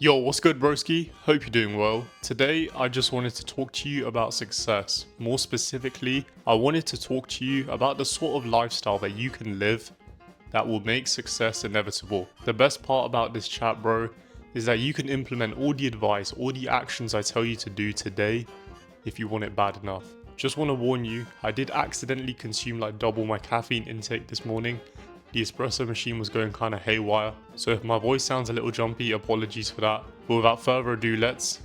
Yo, what's good, broski? Hope you're doing well. Today, I just wanted to talk to you about success. More specifically, I wanted to talk to you about the sort of lifestyle that you can live that will make success inevitable. The best part about this chat, bro, is that you can implement all the advice, all the actions I tell you to do today if you want it bad enough. Just want to warn you, I did accidentally consume like double my caffeine intake this morning. The espresso machine was going kind of haywire, so if my voice sounds a little jumpy, apologies for that. But without further ado, let's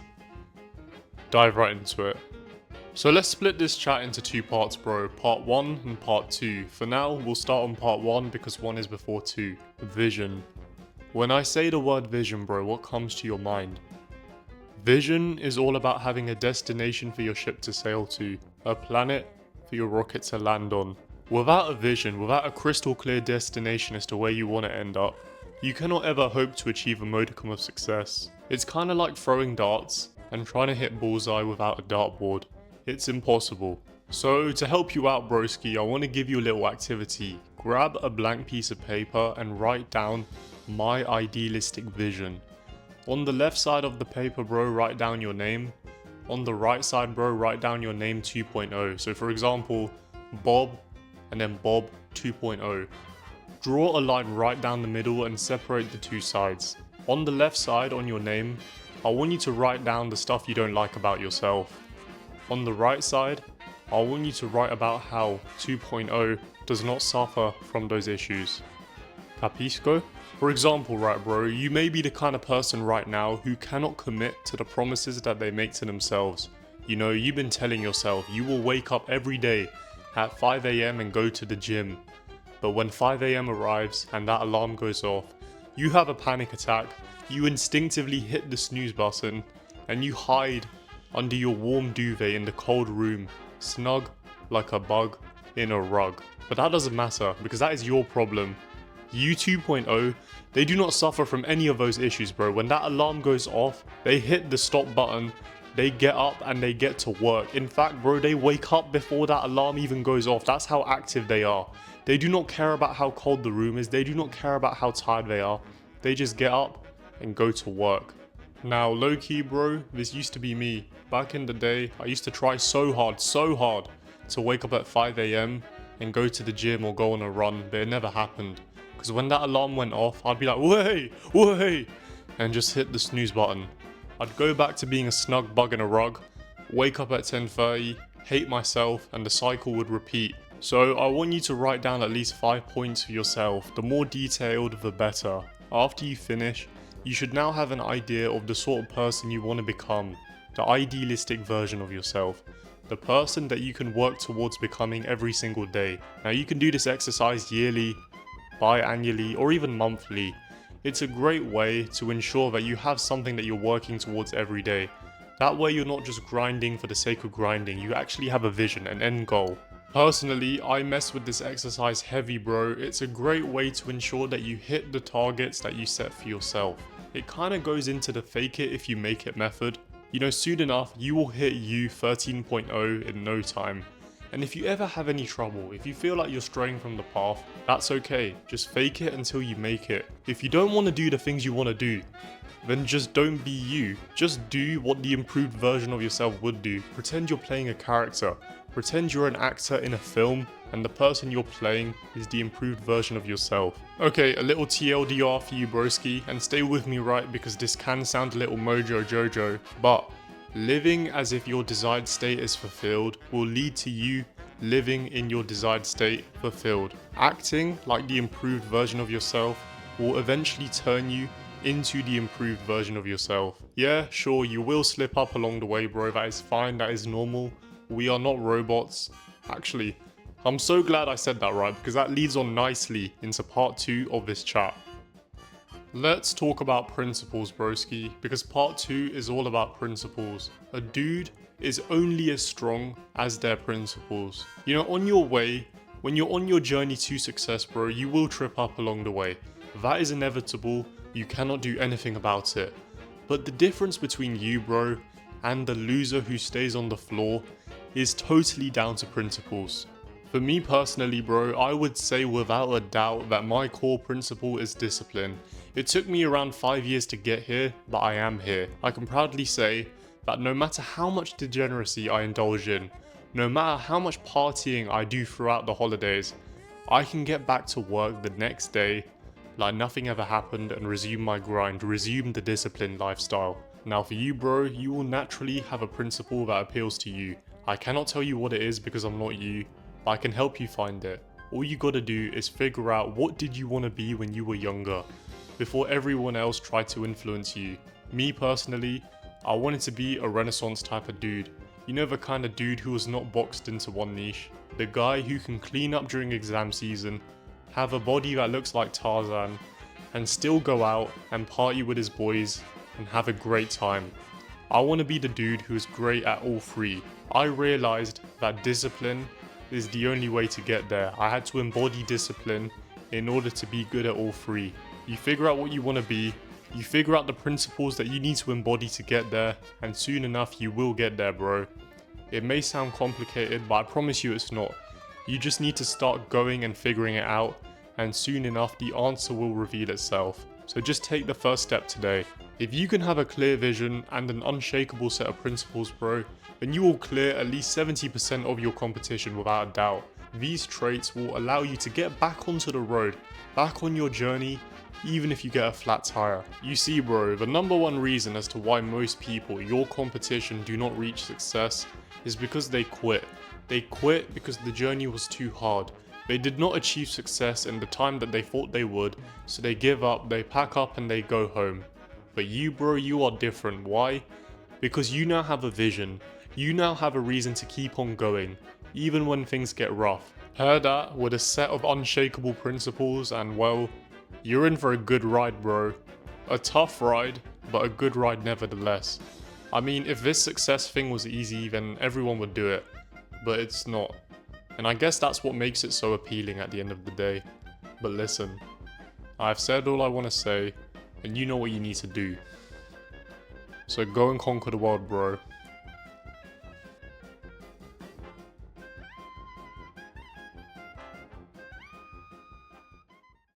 dive right into it. So let's split this chat into two parts, bro. Part 1 and part 2. For now, we'll start on part 1 because 1 is before 2. Vision. When I say the word vision, bro, what comes to your mind? Vision is all about having a destination for your ship to sail to, a planet for your rocket to land on. Without a vision, without a crystal clear destination as to where you want to end up, you cannot ever hope to achieve a modicum of success. It's kind of like throwing darts and trying to hit bullseye without a dartboard. It's impossible. So to help you out, broski, I want to give you a little activity. Grab a blank piece of paper and write down my idealistic vision. On the left side of the paper, bro, write down your name. On the right side, bro, write down your name 2.0. So for example, Bob and then Bob 2.0. Draw a line right down the middle and separate the two sides. On the left side on your name, I want you to write down the stuff you don't like about yourself. On the right side, I want you to write about how 2.0 does not suffer from those issues. Capisco? For example, right bro, you may be the kind of person right now who cannot commit to the promises that they make to themselves. You know, you've been telling yourself you will wake up every day at 5 AM and go to the gym. But when 5 AM arrives and that alarm goes off, you have a panic attack, you instinctively hit the snooze button, and you hide under your warm duvet in the cold room, snug like a bug in a rug. But that doesn't matter, because that is your problem. You 2.0, they do not suffer from any of those issues, bro. When that alarm goes off, they hit the stop button, they get up and they get to work. In fact, bro, they wake up before that alarm even goes off. That's how active they are. They do not care about how cold the room is. They do not care about how tired they are. They just get up and go to work. Now, low key, bro, this used to be me. Back in the day, I used to try so hard to wake up at 5 AM and go to the gym or go on a run, but it never happened. Because when that alarm went off, I'd be like, way, and just hit the snooze button. I'd go back to being a snug bug in a rug, wake up at 10:30, hate myself, and the cycle would repeat. So I want you to write down at least 5 points for yourself. The more detailed, the better. After you finish, you should now have an idea of the sort of person you want to become, the idealistic version of yourself, the person that you can work towards becoming every single day. Now you can do this exercise yearly, biannually, or even monthly. It's a great way to ensure that you have something that you're working towards every day. That way you're not just grinding for the sake of grinding, you actually have a vision, an end goal. Personally, I mess with this exercise heavy, bro. It's a great way to ensure that you hit the targets that you set for yourself. It kind of goes into the fake it if you make it method. You know, soon enough, you will hit you 13.0 in no time. And if you ever have any trouble, if you feel like you're straying from the path, that's okay. Just fake it until you make it. If you don't want to do the things you want to do, then just don't be you. Just do what the improved version of yourself would do. Pretend you're playing a character. Pretend you're an actor in a film and the person you're playing is the improved version of yourself. Okay, a little TLDR for you, broski, and stay with me, right, because this can sound a little mojo jojo, but living as if your desired state is fulfilled will lead to you living in your desired state fulfilled. Acting like the improved version of yourself will eventually turn you into the improved version of yourself. Yeah, sure, you will slip up along the way, bro. That is fine, that is normal. We are not robots. Actually, I'm so glad I said that, right, because that leads on nicely into part 2 of this chat. Let's talk about principles, broski, because part 2 is all about principles. A dude is only as strong as their principles. You know, on your way, when you're on your journey to success, bro, you will trip up along the way. That is inevitable. You cannot do anything about it. But the difference between you, bro, and the loser who stays on the floor is totally down to principles. For me personally, bro, I would say without a doubt that my core principle is discipline. It took me around 5 years to get here, but I am here. I can proudly say that no matter how much degeneracy I indulge in, no matter how much partying I do throughout the holidays, I can get back to work the next day like nothing ever happened and resume my grind, resume the disciplined lifestyle. Now for you, bro, you will naturally have a principle that appeals to you. I cannot tell you what it is because I'm not you, but I can help you find it. All you gotta do is figure out what did you want to be when you were younger, before everyone else tried to influence you. Me personally, I wanted to be a Renaissance type of dude. You know, the kind of dude who was not boxed into one niche. The guy who can clean up during exam season, have a body that looks like Tarzan, and still go out and party with his boys and have a great time. I want to be the dude who is great at all three. I realized that discipline is the only way to get there. I had to embody discipline in order to be good at all three. You figure out what you want to be, you figure out the principles that you need to embody to get there, and soon enough you will get there, bro. It may sound complicated, but I promise you it's not. You just need to start going and figuring it out, and soon enough the answer will reveal itself. So just take the first step today. If you can have a clear vision and an unshakable set of principles, bro, then you will clear at least 70% of your competition without a doubt. These traits will allow you to get back onto the road, back on your journey, even if you get a flat tire. You see, bro, the number one reason as to why most people, your competition, do not reach success is because they quit. They quit because the journey was too hard. They did not achieve success in the time that they thought they would, so they give up, they pack up and they go home. But you, bro, you are different. Why? Because you now have a vision. You now have a reason to keep on going, even when things get rough. Pair that with a set of unshakable principles and, well, you're in for a good ride, bro. A tough ride, but a good ride nevertheless. I mean, if this success thing was easy, then everyone would do it. But it's not. And I guess that's what makes it so appealing at the end of the day. But listen, I've said all I want to say, and you know what you need to do. So go and conquer the world, bro.